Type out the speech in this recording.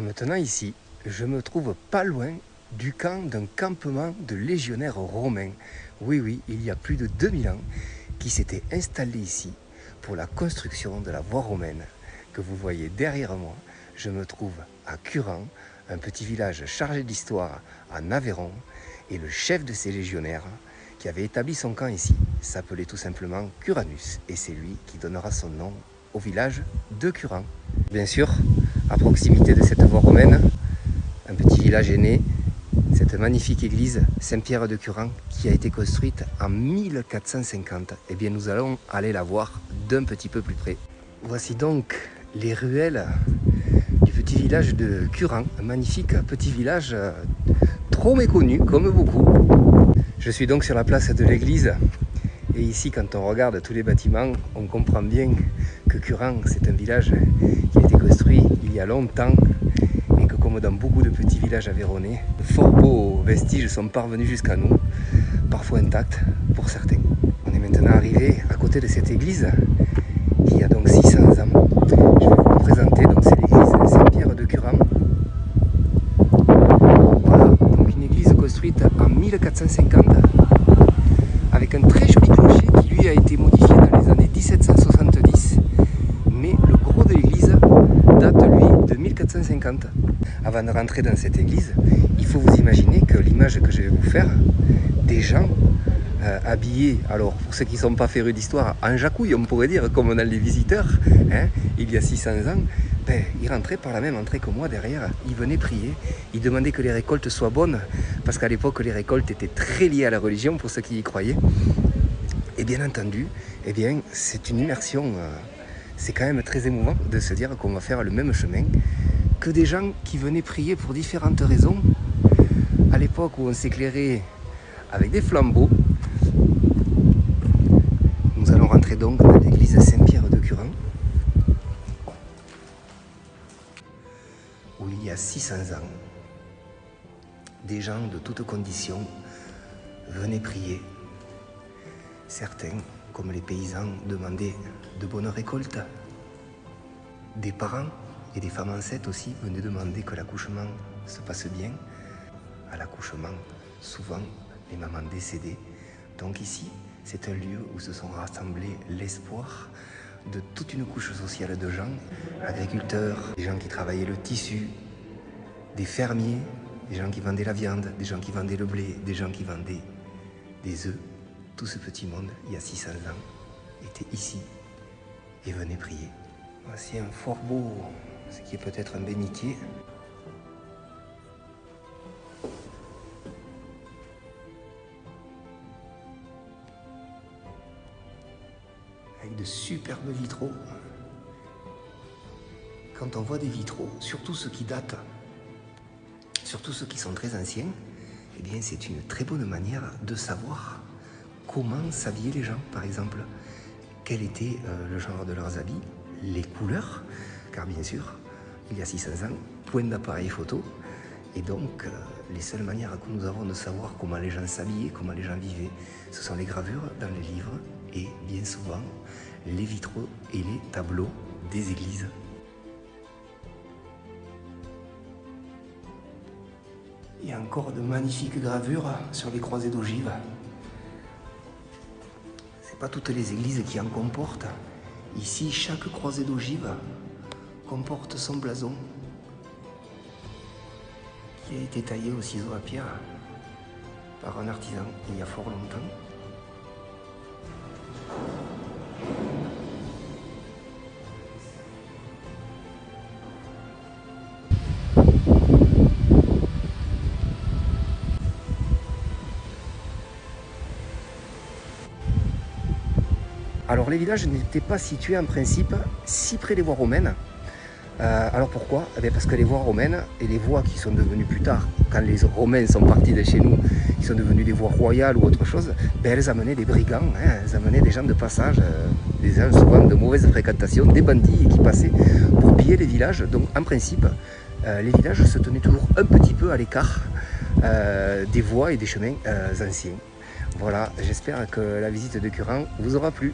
Maintenant ici, je me trouve pas loin du camp d'un campement de légionnaires romains. Oui, il y a plus de 2000 ans, qui s'était installé ici pour la construction de la voie romaine que vous voyez derrière moi. Je me trouve à Curan, un petit village chargé d'histoire en Aveyron, et le chef de ces légionnaires, qui avait établi son camp ici, s'appelait tout simplement Curanus, et c'est lui qui donnera son nom au village de Curan. Bien sûr, à proximité de cette voie romaine, un petit village est né, cette magnifique église Saint-Pierre de Curan qui a été construite en 1450. Eh bien, nous allons aller la voir d'un petit peu plus près. Voici donc les ruelles du petit village de Curan, un magnifique petit village trop méconnu, comme beaucoup. Je suis donc sur la place de l'église. Et ici, quand on regarde tous les bâtiments, on comprend bien que Curan, c'est un village qui a été construit il y a longtemps et que, comme dans beaucoup de petits villages aveyronnais, de fort beaux vestiges sont parvenus jusqu'à nous, parfois intacts pour certains. On est maintenant arrivé à côté de cette église qui a donc 600 ans. Je vais vous présenter, donc c'est l'église Saint-Pierre de Curan. Voilà, donc une église construite en 1450. Avec un très joli clocher qui lui a été modifié dans les années 1770, mais le gros de l'église date lui de 1450. Avant de rentrer dans cette église, il faut vous imaginer que l'image que je vais vous faire, des gens habillés, alors pour ceux qui ne sont pas férus d'histoire, en jacouille on pourrait dire, comme dans les visiteurs, hein, il y a 600 ans, ben, ils rentraient par la même entrée que moi derrière, ils venaient prier, ils demandaient que les récoltes soient bonnes, parce qu'à l'époque les récoltes étaient très liées à la religion pour ceux qui y croyaient. Et bien entendu, eh bien, c'est une immersion, c'est quand même très émouvant de se dire qu'on va faire le même chemin que des gens qui venaient prier pour différentes raisons. À l'époque où on s'éclairait avec des flambeaux, nous allons rentrer donc dans l'église Saint-Pierre de Curan, où il y a 600 ans, des gens de toutes conditions venaient prier. Certains, comme les paysans, demandaient de bonnes récoltes. Des parents et des femmes enceintes aussi venaient demander que l'accouchement se passe bien. À l'accouchement, souvent, les mamans décédaient. Donc ici, c'est un lieu où se sont rassemblés l'espoir de toute une couche sociale de gens, agriculteurs, des gens qui travaillaient le tissu, des fermiers, des gens qui vendaient la viande, des gens qui vendaient le blé, des gens qui vendaient des œufs. Tout ce petit monde, il y a 600 ans, était ici et venait prier. Voici un fort beau, ce qui est peut-être un bénitier. Avec de superbes vitraux. Quand on voit des vitraux, surtout ceux qui datent, surtout ceux qui sont très anciens, eh bien c'est une très bonne manière de savoir comment s'habillaient les gens, par exemple. Quel était le genre de leurs habits, les couleurs, car bien sûr, il y a 600 ans, point d'appareil photo, et donc les seules manières que nous avons de savoir comment les gens s'habillaient, comment les gens vivaient, ce sont les gravures dans les livres et bien souvent les vitraux et les tableaux des églises. Il y a encore de magnifiques gravures sur les croisées d'ogives. C'est pas toutes les églises qui en comportent. Ici, chaque croisée d'ogive comporte son blason qui a été taillé au ciseau à pierre par un artisan il y a fort longtemps. Alors les villages n'étaient pas situés en principe si près des voies romaines. Alors pourquoi? Eh bien parce que les voies romaines et les voies qui sont devenues plus tard, quand les Romains sont partis de chez nous, qui sont devenues des voies royales ou autre chose, ben elles amenaient des brigands, hein, elles amenaient des gens de passage, des gens souvent de mauvaise fréquentation, des bandits qui passaient pour piller les villages. Donc en principe, les villages se tenaient toujours un petit peu à l'écart des voies et des chemins anciens. Voilà, j'espère que la visite de Curan vous aura plu.